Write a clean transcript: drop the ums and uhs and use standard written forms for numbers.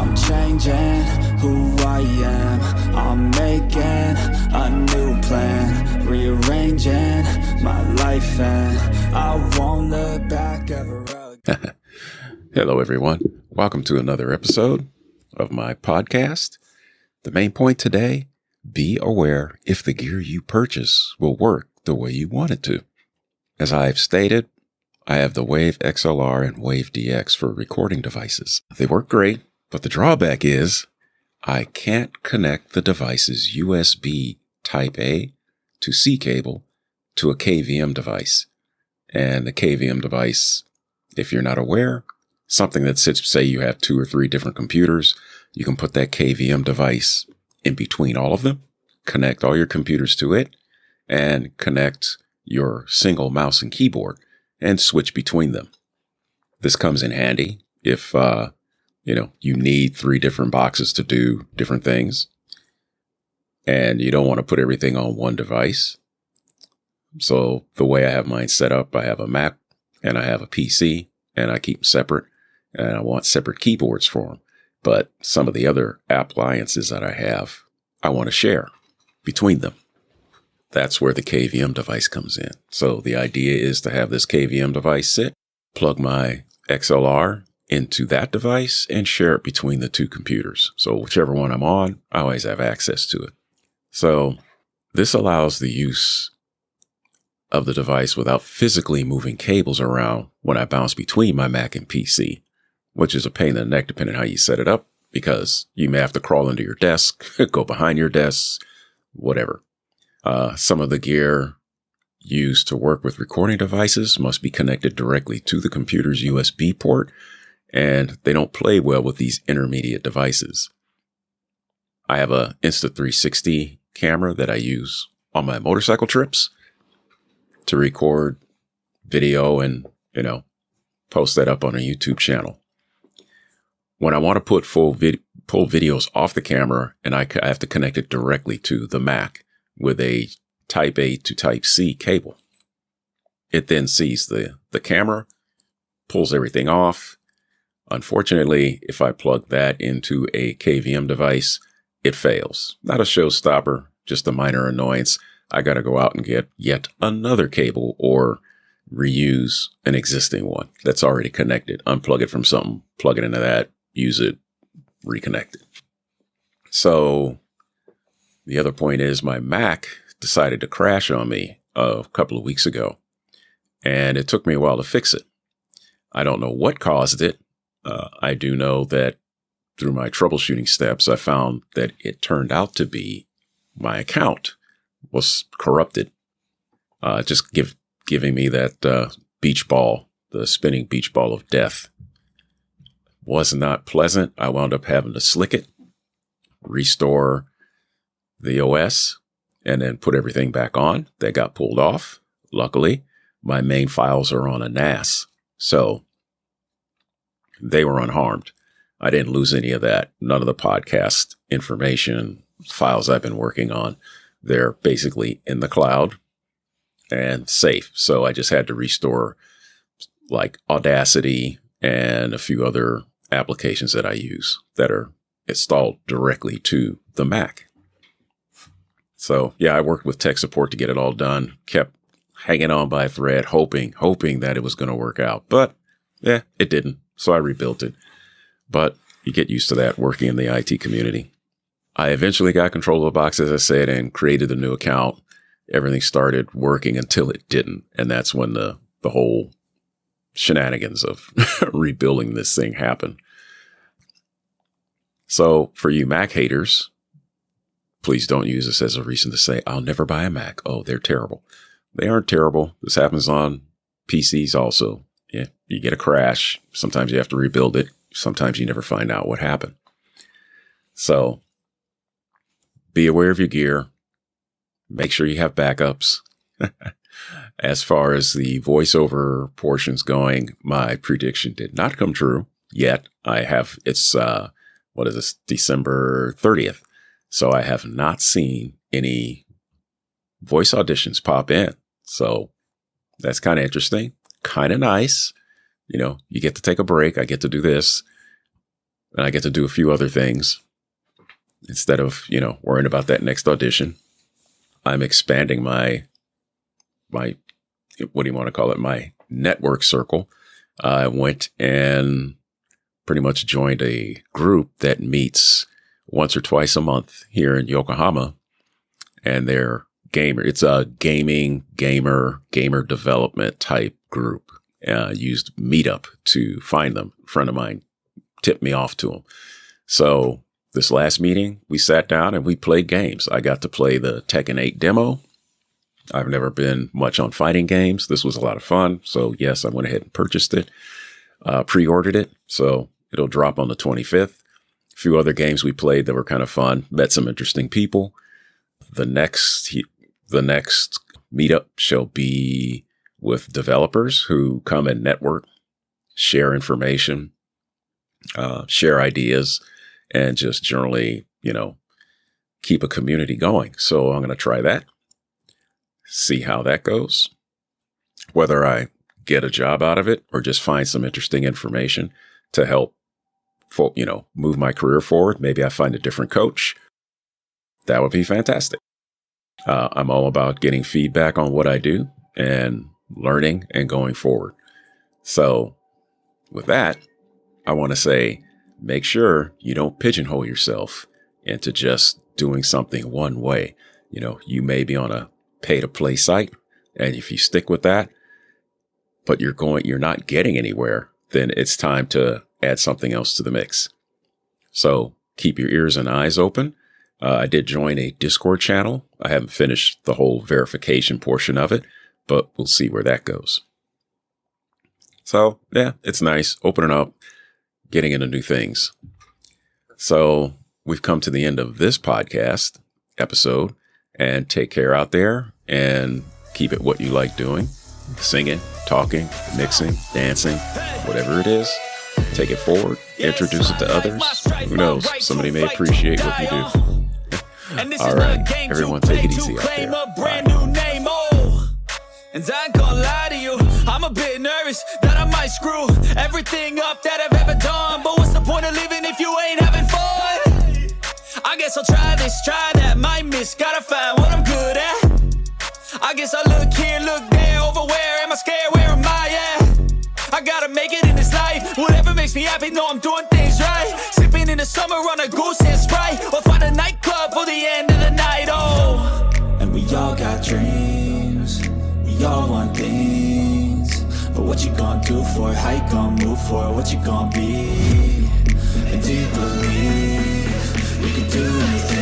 I'm changing who I am. I'm making a new plan, rearranging my life, and I won't look back ever again. Hello, everyone. Welcome to another episode of my podcast. The main point today, be aware if the gear you purchase will work the way you want it to. As I've stated, I have the Wave XLR and Wave DX for recording devices. They work great, but the drawback is I can't connect the device's USB Type A to C cable to a KVM device. And the KVM device, if you're not aware, something that sits, say you have 2 or 3 different computers, you can put that KVM device in between all of them, connect all your computers to it, and connect your single mouse and keyboard and switch between them. This comes in handy if, you need 3 different boxes to do different things and you don't want to put everything on one device. So the way I have mine set up, I have a Mac and I have a PC and I keep them separate, and I want separate keyboards for them. But some of the other appliances that I have, I want to share between them. That's where the KVM device comes in. So the idea is to have this KVM device sit, plug my XLR into that device, and share it between the 2 computers. So whichever one I'm on, I always have access to it. So this allows the use of the device without physically moving cables around when I bounce between my Mac and PC, which is a pain in the neck depending on how you set it up, because you may have to crawl into your desk, go behind your desk, whatever. Some of the gear used to work with recording devices must be connected directly to the computer's USB port, and they don't play well with these intermediate devices. I have a Insta360 camera that I use on my motorcycle trips to record video and, post that up on a YouTube channel. When I want to put pull videos off the camera, and I have to connect it directly to the Mac with a Type A to Type C cable. It then sees the camera, pulls everything off. Unfortunately, if I plug that into a KVM device, it fails. Not a showstopper, just a minor annoyance. I got to go out and get yet another cable or reuse an existing one that's already connected. Unplug it from something, plug it into that, use it, reconnect it. So the other point is my Mac decided to crash on me a couple of weeks ago, and it took me a while to fix it. I don't know what caused it. I do know that through my troubleshooting steps, I found that it turned out to be my account was corrupted. Giving me that beach ball, the spinning beach ball of death. Was not pleasant. I wound up having to slick it, restore the OS, and then put everything back on. That got pulled off. Luckily, my main files are on a NAS, so they were unharmed. I didn't lose any of that. None of the podcast information files I've been working on. They're basically in the cloud and safe. So I just had to restore like Audacity and a few other applications that I use that are installed directly to the Mac. So yeah, I worked with tech support to get it all done, kept hanging on by a thread, hoping that it was going to work out. But yeah, it didn't. So I rebuilt it. But you get used to that working in the IT community. I eventually got control of the box, as I said, and created a new account. Everything started working until it didn't. And that's when the whole shenanigans of rebuilding this thing happened. So for you Mac haters, please don't use this as a reason to say, I'll never buy a Mac. Oh, they're terrible. They aren't terrible. This happens on PCs also. Yeah, you get a crash. Sometimes you have to rebuild it. Sometimes you never find out what happened. So be aware of your gear. Make sure you have backups. As far as the voiceover portions going, my prediction did not come true yet. It's December 30th. So I have not seen any voice auditions pop in. So that's kind of interesting, kind of nice. You get to take a break. I get to do this. and I get to do a few other things instead of, worrying about that next audition. I'm expanding my what do you want to call it? My network circle. I went and pretty much joined a group that meets once or twice a month here in Yokohama, and they're it's a gamer development type group. Used Meetup to find them. A friend of mine tipped me off to them. So this last meeting, we sat down and we played games. I got to play the Tekken 8 demo. I've never been much on fighting games. This was a lot of fun. So yes, I went ahead and purchased it, pre-ordered it. So it'll drop on the 25th. A few other games we played that were kind of fun. Met some interesting people. The next meetup shall be with developers who come and network, share information, share ideas, and just generally, keep a community going. So I'm going to try that. See how that goes, whether I get a job out of it or just find some interesting information to help, move my career forward. Maybe I find a different coach. That would be fantastic. I'm all about getting feedback on what I do and learning and going forward. So with that, I want to say, make sure you don't pigeonhole yourself into just doing something one way. You may be on a pay-to-play site, and if you stick with that, but you're not getting anywhere, then it's time to add something else to the mix. So keep your ears and eyes open. I did join a Discord channel. I haven't finished the whole verification portion of it, but we'll see where that goes. So yeah, it's nice opening up, getting into new things. So we've come to the end of this podcast episode, and take care out there and keep it what you like doing. Singing, talking, mixing, dancing, whatever it is, take it forward, introduce it to others. Who knows? Somebody may appreciate what you do. All right, everyone, take it easy out there. Bye. And I ain't gonna lie to you, I'm a bit nervous that I might screw everything up that I've ever done. But what's the point of living if you ain't having fun? I guess I'll try this, try that, might miss, gotta find what I'm good at. I guess I look here, look there, over where am I scared, where am I at? I gotta make it in this life, whatever makes me happy, know I'm doing things right. Sipping in the summer on a goose and Sprite, or find a nightclub for the end of the night, oh. And we all got dreams, we all want things, but what you gonna do for it, how you gonna move for it, what you gonna be? And do you believe we can do anything?